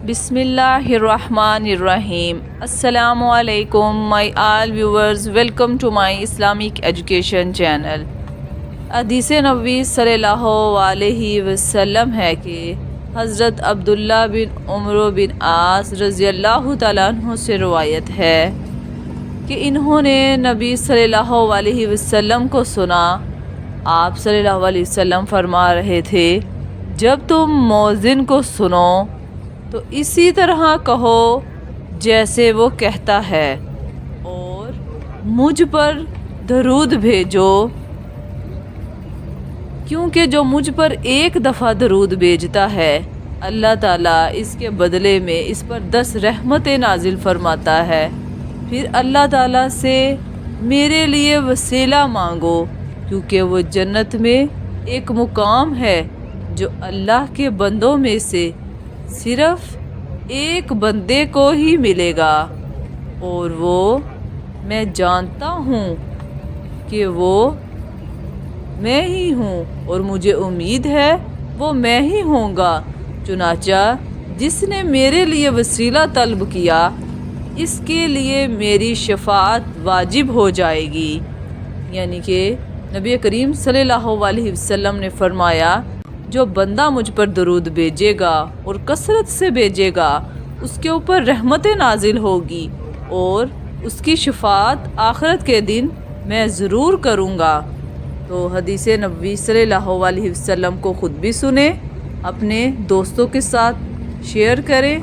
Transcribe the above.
Bismillahirrahmanirrahim. Assalamu alaikum my all viewers. Welcome to my Islamic education channel. حدیث نبوی صلی اللہ علیہ وسلم ہے کہ حضرت عبداللہ بن عمر بن عاص رضی اللہ تعالیٰ عنہ سے روایت ہے کہ انہوں نے نبی صلی اللہ علیہ وسلم کو سنا۔ آپ صلی اللہ علیہ وسلم فرما رہے تھے، جب تم مؤذن کو سنو تو اسی طرح کہو جیسے وہ کہتا ہے، اور مجھ پر درود بھیجو، کیونکہ جو مجھ پر ایک دفعہ درود بھیجتا ہے اللہ تعالیٰ اس کے بدلے میں اس پر 10 رحمتیں نازل فرماتا ہے۔ پھر اللہ تعالیٰ سے میرے لیے وسیلہ مانگو، کیونکہ وہ جنت میں ایک مقام ہے جو اللہ کے بندوں میں سے صرف ایک بندے کو ہی ملے گا، اور وہ میں جانتا ہوں کہ وہ میں ہی ہوں، اور مجھے امید ہے وہ میں ہی ہوں گا۔ چنانچہ جس نے میرے لیے وسیلہ طلب کیا اس کے لیے میری شفاعت واجب ہو جائے گی۔ یعنی کہ نبی کریم صلی اللہ علیہ وسلم نے فرمایا، جو بندہ مجھ پر درود بھیجے گا اور کثرت سے بھیجے گا اس کے اوپر رحمت نازل ہوگی، اور اس کی شفاعت آخرت کے دن میں ضرور کروں گا۔ تو حدیث نبوی صلی اللہ علیہ وسلم کو خود بھی سنیں، اپنے دوستوں کے ساتھ شیئر کریں۔